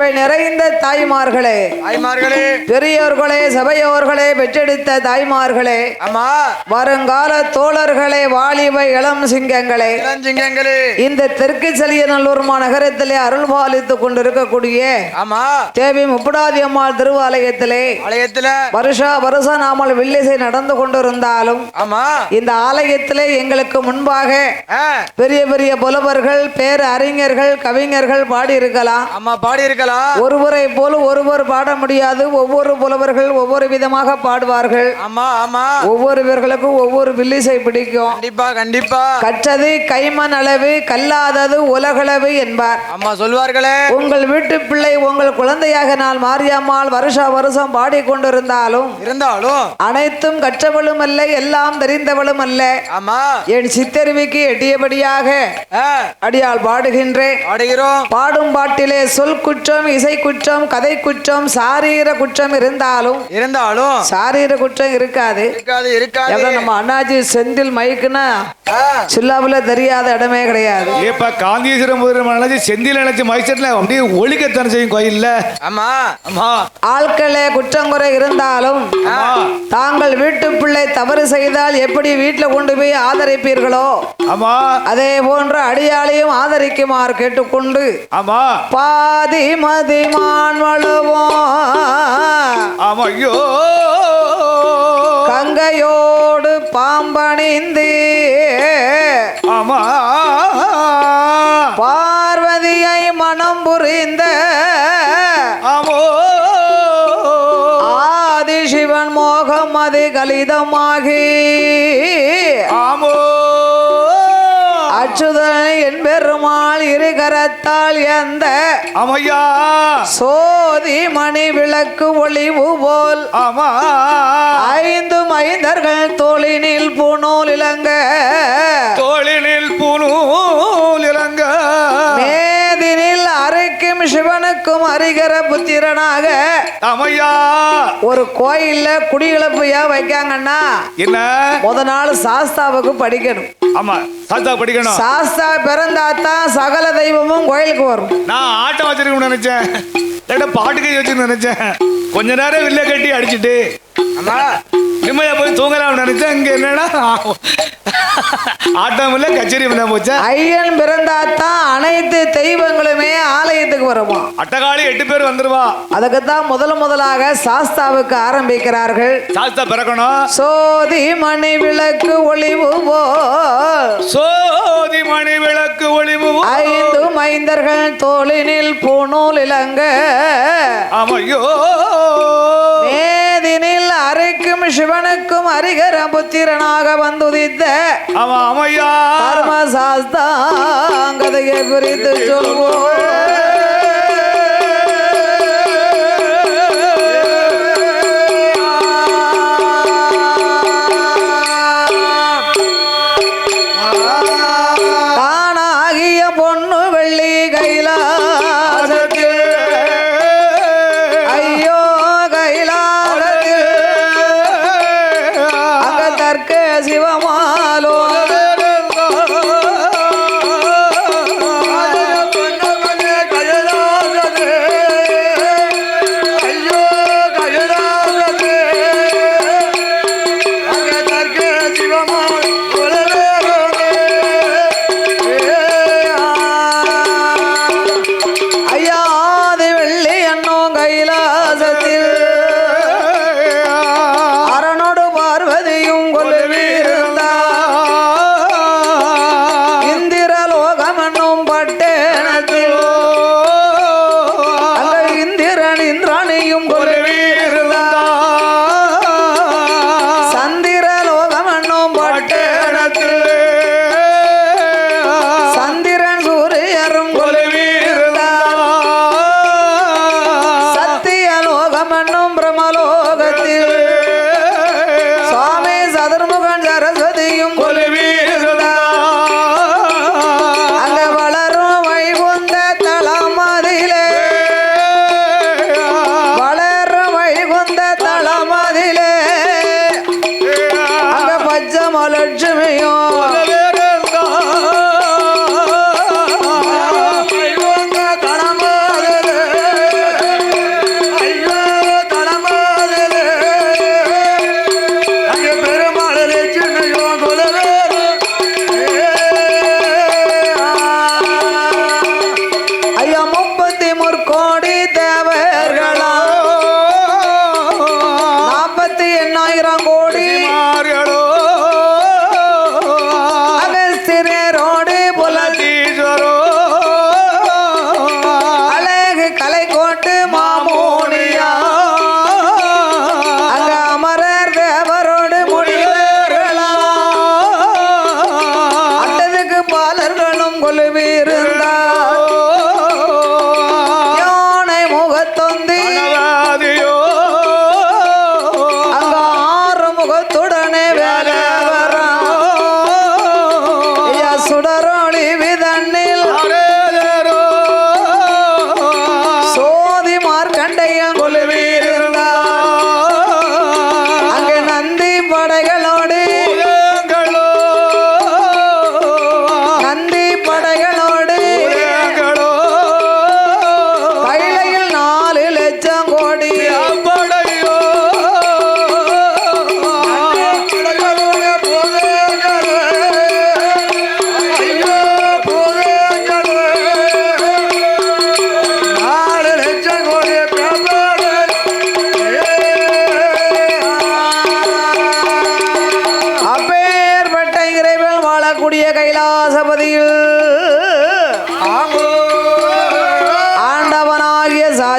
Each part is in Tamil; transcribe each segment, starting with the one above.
நிறைந்த தாய்மார்களே, பெரியோர்களே, சபையோர்களே, பெற்றெடுத்த தாய்மார்களே, வருங்கால தோழர்களே, வாலிப இளம் சிங்கங்களே, இந்த தெற்கு சலியநல்லூர் நகரத்திலே அருள் பாலித்துக் கொண்டிருக்கக்கூடிய தேவி முப்படாதி அம்மாள் திருவாலயத்திலே வருஷா வருஷம் நாமல் வில்லிசை நடந்து கொண்டிருந்தாலும் இந்த ஆலயத்திலே எங்களுக்கு முன்பாக பெரிய பெரிய புலவர்கள், பேர் அறிஞர்கள், கவிஞர்கள் பாடியிருக்கலாம். ஒருவரை போல ஒருவர் பாட முடியாது. ஒவ்வொரு புலவர்கள் ஒவ்வொரு விதமாக பாடுவார்கள். ஒவ்வொருவர்களுக்கும் ஒவ்வொரு வில்லிசை பிடிக்கும். கண்டிப்பா கற்றது கைமண் அளவு, கல்லாதது உலகளவு என்பார். அம்மா சொல்வார்களே, உங்கள் வீட்டு பிள்ளை உங்கள் குழந்தையாக நான் மாரியம்மாள் வருஷா வருஷம் பாடிக்கொண்டிருந்தாலும் அனைத்தும் கற்றவளும் அல்ல, எல்லாம் தெரிந்தவளும் அல்ல. என் சித்தருவிக்கு எட்டியபடியாக அடியால் பாடுகின்றேன். பாடும் பாட்டிலே சொல் குற்றம், இசை குற்றம், கதை குற்றம், சாரீர குற்றம் இருந்தாலும் சாரீர குற்றம் இருக்காது. நம்ம அண்ணாச்சி செந்தில் மைக்குன்னா சில்லாவுல தெரியாத இடமே கிடையாது. இப்ப காந்தியேஸ்வரம் செந்தில் நினைச்சு மைசெட்ல அப்படியே ஒழிக்கத்தான செய்யும் கோயில்ல. ஆட்களே குற்றம் குறை இருந்தாலும் தாங்கள் வீட்டு பிள்ளை தவறு செய்தால் எப்படி வீட்டுல கொண்டு போய் ஆதரிப்பீர்களோ அதே போன்ற அடியாளையும் ஆதரிக்குமாறு கேட்டுக்கொண்டு பாதி மதிமான் வழுவோம் கங்கையோடு பாம்பணிந்து பார்வதியை மனம் புரிந்த ஆதிசிவன் மோகம் அது கலிதமாகி அச்சுதன் என் பெருமாள் இருகரத்தால் எந்த சோதி மணி விளக்கு ஒளிவு போல் ஐந்து மைந்தர்கள் தோளினில் பூணூல் இலங்க மேதினில் அரைக்கும் சிவனுக்கும் அறிகிற புத்திரனாக ஒரு கோயில்ல குடியிழப்பையா வைக்காங்கன்னா என்ன முத நாள் சாஸ்தாவுக்கு படிக்கணும். சாஸ்தா பிறந்தாத்தான் சகல தெய்வமும் கோயிலுக்கு வரும். நான் ஆட்டம் வச்சிருக்கேன் நினைச்சேன், பாட்டுக்கை வச்சு நினைச்சேன். கொஞ்ச நேரம் வில்ல கட்டி அடிச்சுட்டு நிம்மதியா போய் தூங்கலாம் நினைச்சேன். இங்க என்னன்னா ஆட்டம் இல்ல கச்சேரி போச்சு. ஐயன் பிறந்தாத்தான் அனைத்து தெய்வங்களுமே ஆலயத்துக்கு வருவோம். அட்டகாளி 8 பேர் வந்துருவா. அதுக்குத்தான் முதலாக சாஸ்தாவுக்கு ஆரம்பிக்கிறார்கள். சாஸ்தா பிறக்கணும். சோதி மணி விளக்கு ஒளிவு போல், சோதி மணி விளக்கு ஒளிவு ஐந்து மைந்தர்கள் தோளினில் பூணூல் இலங்க மேதினில் அரைக்கும் சிவனுக்கும் அறிகர புத்திரனாக வந்துதித்த கர்ம சாஸ்தாங்கதையை குறித்து சொல்வோம்.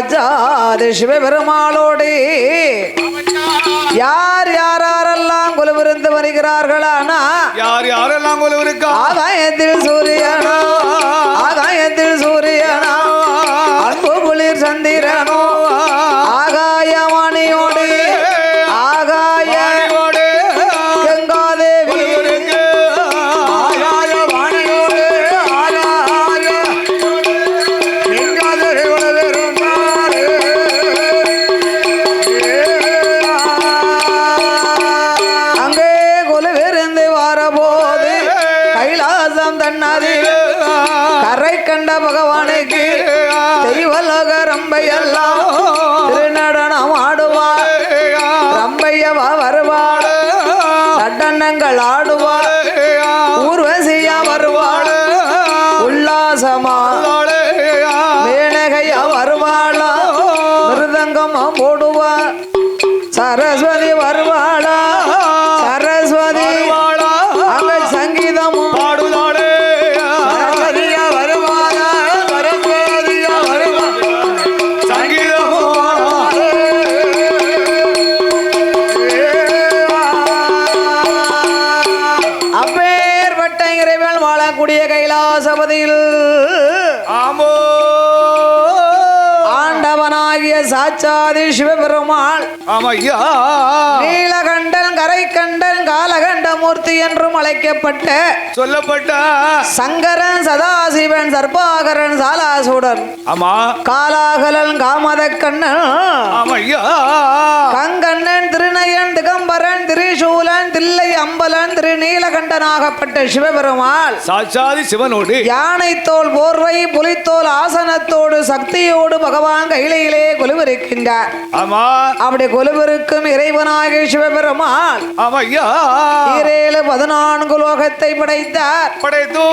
சாச்சாது சிவபெருமாளோடு யாரெல்லாம் குலுவிருந்து வருகிறார்களானா யாரெல்லாம் கொலுவிருக்கா ஆகாயத்தில் சூரியனோ அன்பு குளிர் சந்திரனோ ஆகாயவாணியோடு ஆகாய கங்காதேவி ஆகாயவாணியோடு ஆகாய அங்கே குலுவிருந்து வரபோது கைலாசம் தன்னதி கரை கண்ட பகவானுக்கு தெய்வலோக ரம்பையெல்லாம் திருநடனம் ஆடுவார் ரம்பையவா வருவாள் நடனங்கள் ஆடுவார் ஊர்வசியா வருவாள் உல்லாசமா மேனகையா வருவாளா மிருதங்கமா போடுவார் சரஸ்வதி வருவாளா சரஸ்வதி அவள் சங்கீதமும் பாடுதாளே சரஸ்வதியா வருவாளா சரஸ்வதியா வருவாள் சங்கீதமும் அப்பேற்பட்ட இறைவன் வாழக்கூடிய கைலாசபதியில் ஆமோ ஆண்டவனாகிய சாச்சாதி சிவபெருமாள் ஆமையா நீலகண்டன் கரைக்கண்டன் காலகண்டமூர்த்தி என்றும் அழைக்கப்பட்ட சொல்லப்பட்ட சங்கரன் சதாசிவன் சர்பாகரன் சாலாசூடன் ஆமா காலாகலன் காமதக்கண்ணன் ஆமையா கங்கண்ணன் திருநயன் திகம்பரன் திரிசூலன் தில்லை அம்பலன் திருநீலகண்டனாகப்பட்ட சிவபெருமாள் சாட்சாதி சிவனோடு யானை தோல் போர்வை புலித்தோல் ஆசனத்தோடு சக்தியோடு பகவான் கையிலே கொலுவிருக்கின்றார் ஆமா அப்படி கொலுவிருக்கும் இறைவனாகிய சிவபெருமாள் ஆமையா 14 லோகத்தை படைத்தார் படைத்தோ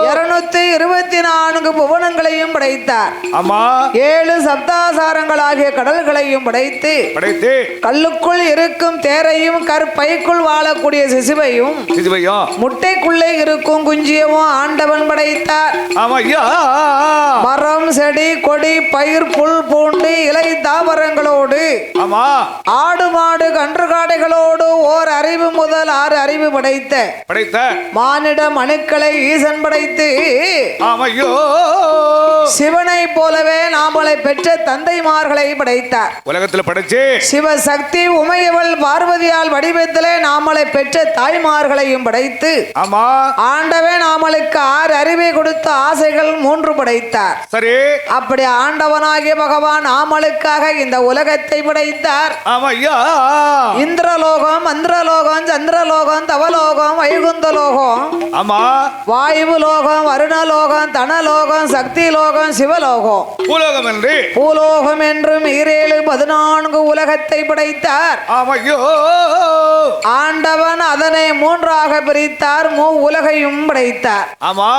224 புவனங்களையும் படைத்தார் ஆமா 7 சப்தாசாரங்களாகிய கடல்களையும் படைத்து படைத்தே கல்லுக்குள் இருக்கும் தேரையும் கற்பைக்குள் வாழக்கூடிய சிசுவையும் இதுவையா முட்டைக்குள்ளே இருக்கும் குஞ்சியவும் ஆண்டவன் படைத்தார் ஆமையா மரம் செடி கொடி பயிர் புல் பூண்டு இலை தாவரங்களோடு ஆமா ஆடு மாடு கன்று காடைகளோடு ஓர் அறிவு முதல் 6 அறிவு படைத்த படைத்த மானிட மனுக்களை ஈசன் படைத்து ஆமையோ சிவனை போலவே நாமளை பெற்ற தந்தைமார்களை படைத்தார் உலகத்துல படைச்சு சிவசக்தி உமையவள் பார்வதியால் வடிவத்திலே நாமளை பெற்ற தாய்மார்களையும் படைத்து ஆமா ஆண்டவே நாமளுக்கு 6 அறிவை கொடுத்த ஆசைகள் 3 படைத்தார் சரி அப்படி ஆண்டவனாகிய பகவான் நாமளுக்காக இந்த உலகத்தை படைத்தார் ஆமையா இந்திரலோகம் மந்திரலோகம் சந்திரலோகம் தவலோகம் வைகுந்தலோகம் ஆமா வாயு லோகம் வருணலோகம் தனலோகம் சக்தி லோகம் சிவலோகம் பூலோகம் என்று பூலோகம் என்றும் 14 உலகத்தை படைத்தார் ஆமையோ ஆண்டவன் அதனை 3ஆக பிரித்தார் உலகையும் படைத்தார் ஆமா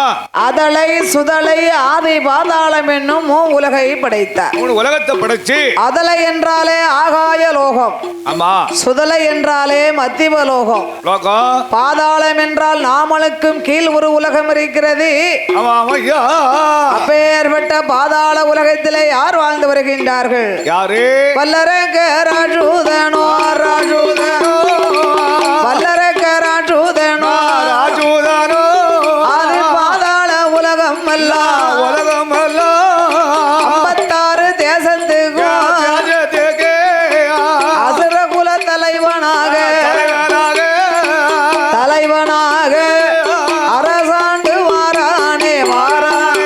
அதலை சுதலை ஆதி பாதாளம் என்னும் உலகை படைத்தார் உலகத்தை படைச்சு அதலை என்றாலே ஆகாய லோகம் ஆமா சுதலை என்றாலே மத்திய லோகம் லோகம் பாதாளம் என்றால் நாமளுக்கும் கீழ் ஒரு உலகம் இருக்கிறது ஆமா ஆமையா அப்பேற்பட்ட பாதாள உலகத்திலே யார் வாழ்ந்து வருகின்றார்கள் யாரு வல்லரக ராஜூதனோ ராஜூதனோ வல்லரக ராஜூதனோ ராஜூதானோ அது பாதாள உலகம் அல்ல உலகம் அல்ல 56 தேசத்துக்கும் அசுரகுல தலைவனாக அரசாண்டு வாரானே வாரானே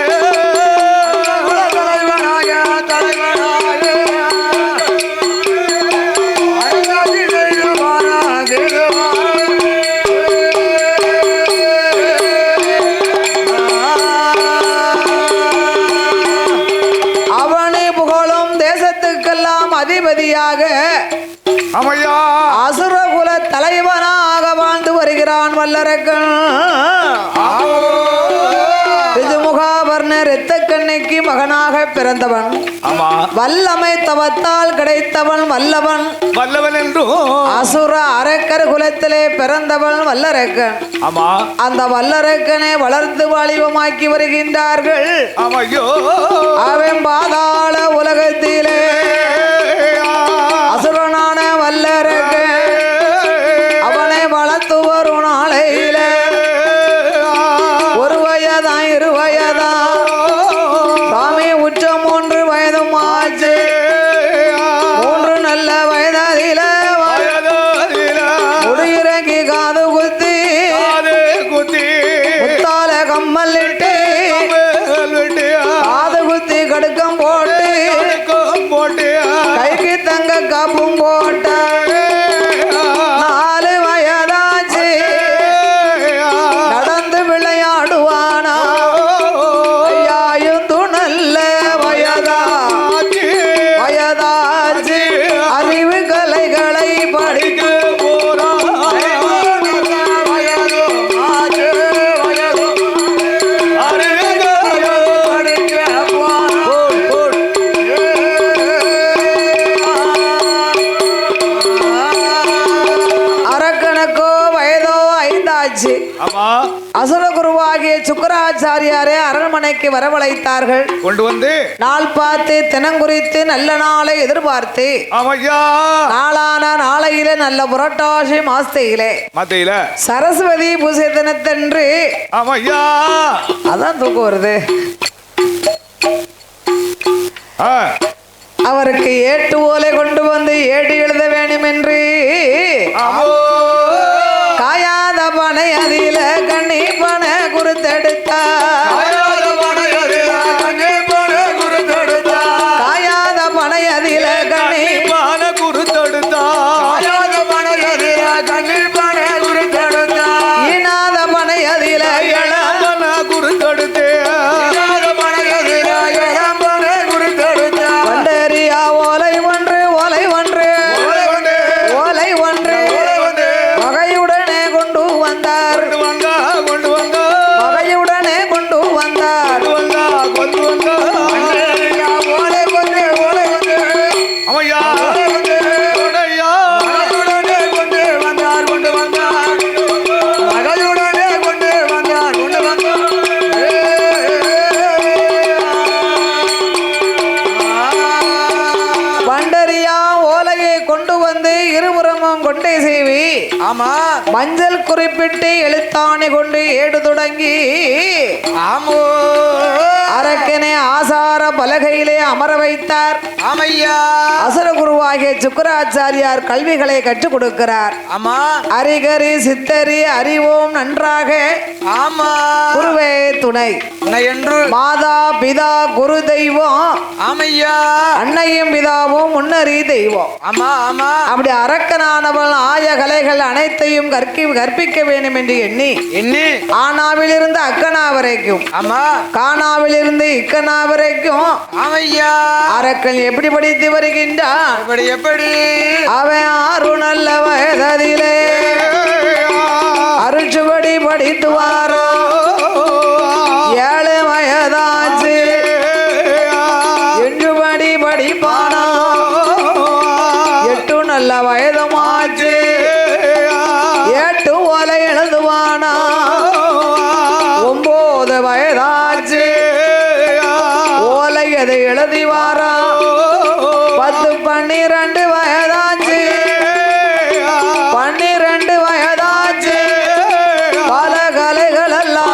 அவனை புகழும் தேசத்துக்கெல்லாம் அதிபதியாக ஆமையா அசுரகுல தலைவனாக வாழ்ந்து வருகிறான் வல்லரக்கன் ரிஜுமுகாபர்ண இரத்தக்கண்ணைக்கு மகனாக பிறந்தவன் ஆமா வல்லமை தவத்தால் கிடைத்தவன் வல்லவன் வல்லவன் என்றும் அசுர அரக்கர் குலத்திலே பிறந்தவன் வல்லரக்கன் ஆமா அந்த வல்லரக்கனை வளர்த்து வாலிபமாக்கி வருகின்றார்கள் ஆமையோ அவன் பாதாள உலகத்தில் மூன்று நல்ல வயதாதில முடியிறங்கி காது குத்தி முத்தால கம்மல் இட்டு காது குத்தி கடுக்கம் போட்டு கைக்கு தங்க காப்பும் போட்ட 4 வயதாச்சு நடந்து விளையாடுவானா ஐயாயும் துணல்ல வயதாச்சு அறிவு கலைகளை படிக்க அரக்கனுக்கோ வயதோ 5 ஆச்சு. அசுரகுருவாகிய சுக்கராச்சாரியாரே அரண்மனைக்கு வரவழைத்தார்கள். கொண்டு வந்து நாள் பார்த்து தினங்குறித்து நல்ல நாளை எதிர்பார்த்து நாளான நாளையில நல்ல புரட்டாசி மாசத்தையிலே சரஸ்வதி பூஜை தினத்தன்று அதான் தூக்கம் வருது. அவருக்கு ஏட்டு ஓலை கொண்டு வந்து ஏடு எழுத வேண்டும் என்று காயாத பனை அதில கண்ணி பண குறுத்தெடுத்தார். காயாத பனை அதில கண்ணி பண குறுத்தெடுத்தார். ஈனாத பனை அதில பண்டரியா ஓலை ஒன்று வகையுடனே கொண்டு வந்தார். பண்டரியா ஓலையை கொண்டு வந்து இருபுறமும் கொண்டே செய்வி மஞ்சள் குறிப்பிட்டு எழுத்தாணி கொண்டு ஏடு தொடங்கி அரக்கனை ஆசார பலகையிலே அமர வைத்தார். அசுரகுருவாகிய சுக்கராச்சாரியார் கல்விகளை கற்றுக் கொடுக்கிறார். அரிகரி சித்தரி அறிவோம் நன்றாக குருவே துணை என்று மாதா பிதா குரு தெய்வம் அன்னையும் பிதாவும் முன்னறி தெய்வம். அப்படி அரக்கனானவள் ஆய கலைகள் அனைத்தையும் கற்பிக்க வேண்டும் என்று எண்ணி ஆனாவில் இருந்து அக்கனா வரைக்கும் கானாவில் இருந்து இக்கனா வரைக்கும் அரக்கன் எப்படி படித்து வருகின்றான். அவன் 6 நல்ல வயதிலே அருள்சுவடி படித்து வாரோ. 7 வயதாச்சு எஞ்சுபடி படிப்பானா. 8 நல்ல வயதுமாச்சு ஏட்டு ஓலை எழுதுவானா. 9 வயதாச்சு ஓலை எதை எழுதி வாரா. 10 12 வயதாச்சு 12 வயதாச்சு பல கலைகள் எல்லாம்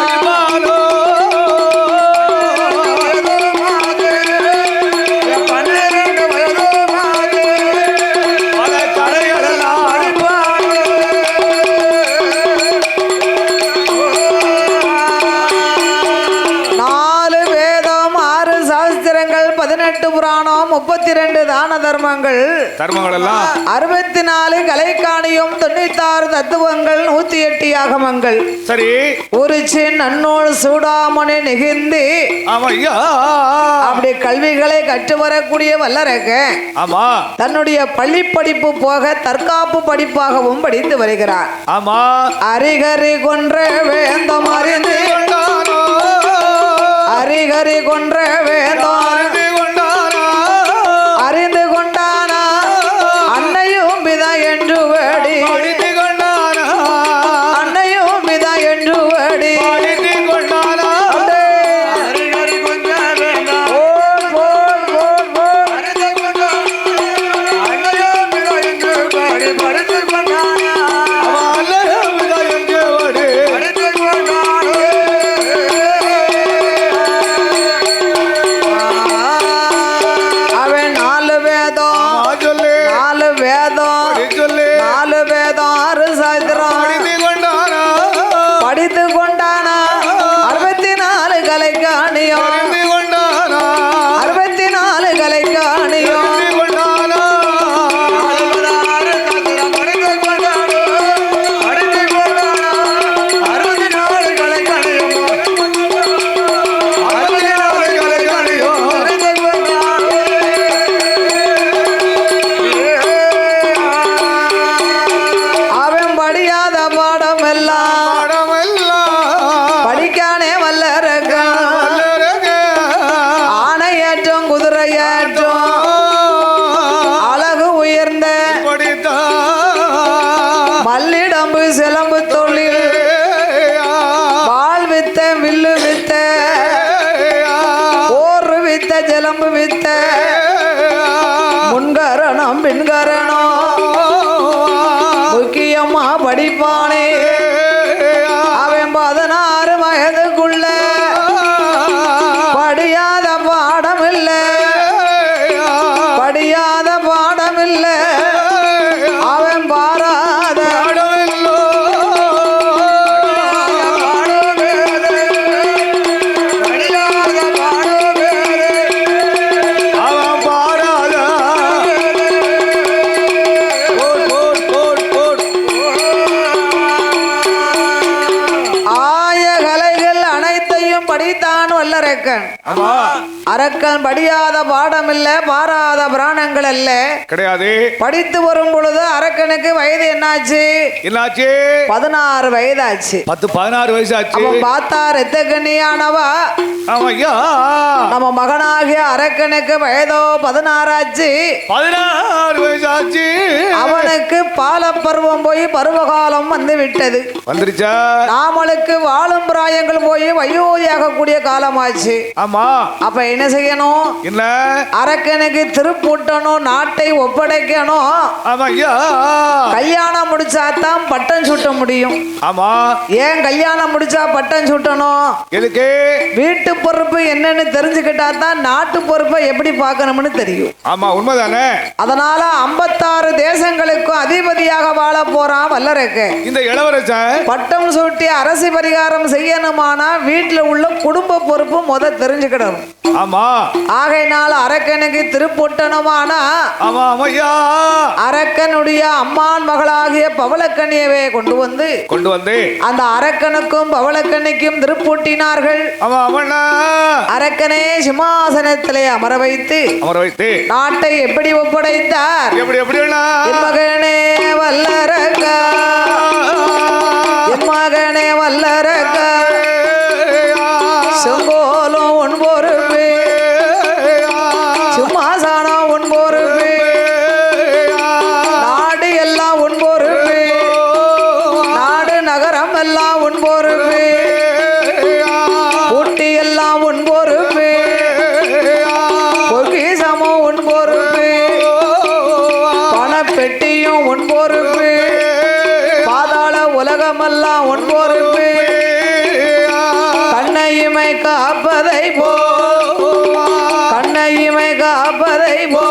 புராணம் 32 தான தர்மங்கள் எல்லாம் 64 கலைக்காணியம் 96 தத்துவங்கள் 108 யாகமங்கள். சரி ஒரு நன்னூல் சூடாமணி நிகிந்து அப்படி கல்விகளை கற்று வரக்கூடிய வல்லரக தன்னுடைய பள்ளி படிப்பு போக தற்காப்பு படிப்பாகவும் படித்து வருகிறார். அரிகரி கொன்ற வேந்தம் அறிந்து அரிகரி கொன்ற வேந்தம் அறிந்து கொண்டானா. அன்னையும் பிதா என்று வேடி அன்னையும் பிதா என்று வேடி அரக்கன். ஆமா அரக்கன் படியாத பாடம் இல்ல, பாராத பிராணங்கள் அல்ல. கிடையாது. படித்து வரும் பொழுது அரக்கனுக்கு வயது என்னாச்சு? என்னாச்சு? 16 வயதாச்சு. 16 வயசு ஆச்சு. அவன் பார்த்தா ரத்த கண்ணியானவா. ஐயா நம்ம மகனாகிய அரக்கனுக்கு வயதோ 16 ஆச்சு. 16 வயசு ஆச்சு. அவனுக்கு பால பருவம் போய் பருவகாலம் வந்து விட்டது. வந்துருச்சா? நாமளுக்கு வாழும் பிராயங்கள் போய் வயோதியாக கூடிய காலமாச்சு. ஆமா. அப்ப என்ன செய்யணும்? என்ன? அரக்கனுக்கு திருப்பூட்டணும், நாட்டை ஒப்படைக்கணும். ஆமா ஐயா. கல்யாணம் முடிச்சாதான் பட்டம் சுட்ட முடியும். ஆமா. ஏன் கல்யாணம் முடிச்சா பட்டம் சுட்டணும்? எதுக்கு? வீட்டு பொறுப்பு என்னன்னு தெரிஞ்சுக்கிட்டா தான் நாட்டு பொறுப்பை எப்படி பார்க்கணும்னு தெரியும். ஆமா உண்மைதானே. அதனால 56 தேசங்களுக்கும் அதிபதியாக வாழ போறான் வல்லரக்கன். இந்த இளவரசன் பட்டம் சூட்டி அரசு பரிகாரம் செய்யணுமானா வீட்டுல உள்ள குடும்ப பொறுப்பு முத தெரிஞ்சுக்கிடணும். ஆமா. ஆகையினால அரக்கனுக்கு திருப்பூட்டணுமானா ஆமா ஐயா அரக்கனுடைய அம்மான் மகளாகிய பவளக்கண்ணியவே கொண்டு வந்து அந்த அரக்கனுக்கும் பவளக்கண்ணிக்கும் திருப்பூட்டினார்கள். ஆமா அவனா அரக்கனே சிம்மாசனத்திலே அமர வைத்து நாட்டை எப்படி ஒப்படைத்தார்? எப்படி எப்படி என் மகனே வல்லரக்கா, என் மகனே வல்லரக்கா, செங்கோலும் உன் பொறுப்பு, சிம்மாசனம் உன் பொறுப்பு, நாடு எல்லாம் உன் பொறுப்பு, நாடு நகரம் எல்லாம் உன் பொறுப்பு, ஊட்டி எல்லாம் உன் பொறுப்பு, பொக்கிசமும் உன் பொறுப்பு, பணப்பெட்டியும் உன் பொறுப்பு, பாதாள உலகமெல்லாம் உன் பொறுப்பு, கண்ணையுமை காப்பதை போ, கண்ணையுமை காப்பதை போ,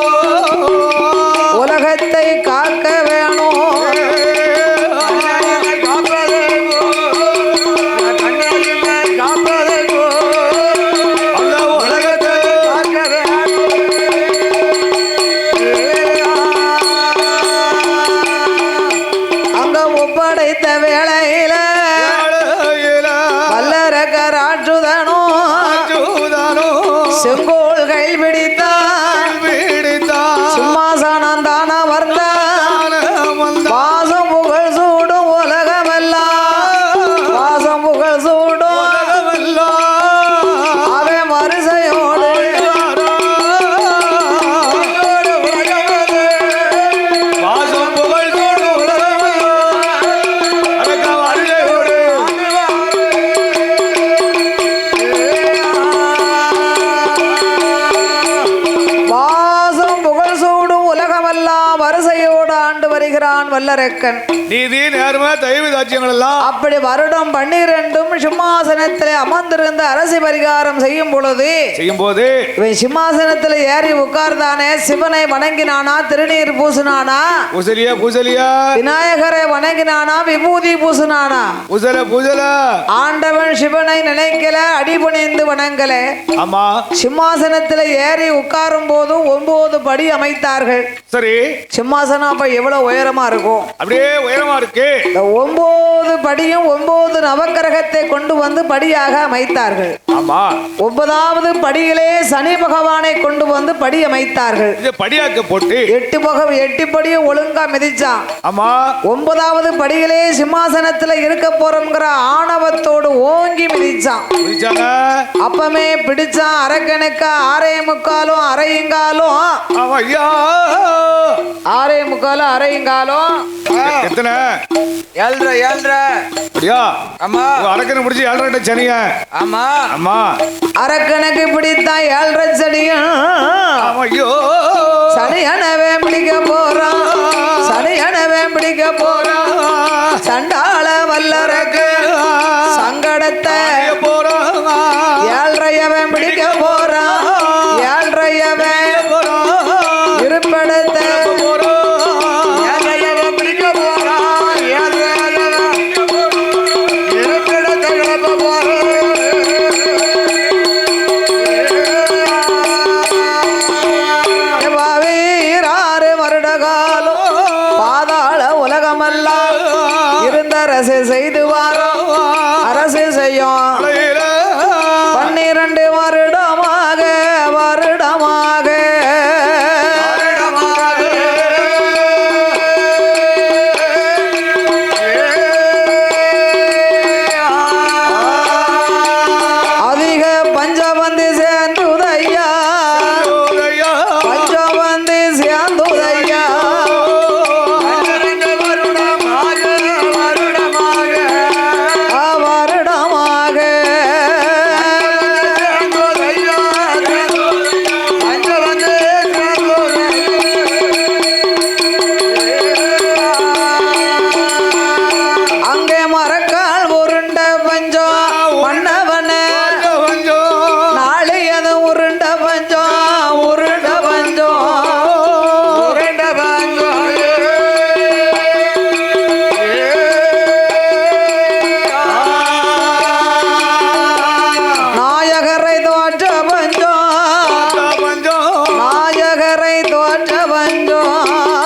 உலகத்தை காக்க வேணும். வேளையில வல்லரக்கராற்றுதனோ செங்கோல்கள் பிடித்தான், சிம்மாசனம் தான வந்தான், வாசம் புகழ் சூடும் உலகமெல்லாம், வாசம் புகழ் சூடும் அவன் வரிசையோடு வாசம் புகழ் சூடும் வல்லரக்கன். நீதி நேர்மை தெய்வ தாட்சியங்கள் எல்லாம் அப்படி வருடம் 12 சிம்மாசனத்தில் அமர்ந்திருந்த அரசு பரிகாரம் செய்யும் போது இவன் சிம்மாசனத்தில் ஏறி உட்கார்ந்தானே, சிவனை வணங்கினானா, திருநீர் பூசினானா, விநாயகரை வணங்கினானா, விபூதி பூசினானா, ஆண்டவன் சிவனை நினைக்கல, அடிபணிந்து வணங்கல. சிம்மாசனத்தில் ஏறி உட்காரும் போது 9 படி அமைத்தார்கள். சரி. சிம்மாசனம் அப்ப எவ்வளவு உயரமா இருக்கும்? அப்படியே உயரமா இருக்கு. 9 படியும் 9 நவக்கிரகத்தை கொண்டு வந்து படியாக அமைத்தார்கள். ஆமா. 9வது படியிலே சனி பகவானை கொண்டு வந்து படி அமைத்தார்கள். இது படியாக்க போட்டு 8 படியும் ஒழுங்கா மிதிச்சான். ஆமா. 9வது படியிலே சிம்மாசனத்துல இருக்க போறோம்ங்கிற ஆணவத்தோடு ஓங்கி மிதிச்சான். அப்பமே பிடிச்சான். அரக்கனுக்கு 6.25 அரையுங்காலும், 6.25 அரையுங்காலும் எத்தனை? 7.5. அப்படியா? ஆமா. அரக்கனை பிடிச்சி 7.5 சனிய. ஆமா ஆமா. அரக்கனுக்கு பிடித்தான் 7.5 சனியும். ஐயோ சனியனவே பிடிக்க போறான், சனியனவே பிடிக்க போறான். சண்டாள வல்லரக்கு சங்கடத்தை போறான். 7.5 பிடிக்க போறான், 7.5 இருப்படத்தை அரசு செய்து வாரம், அரசு செய்யும் 12 வருடம் தோற்ற வந்தோம்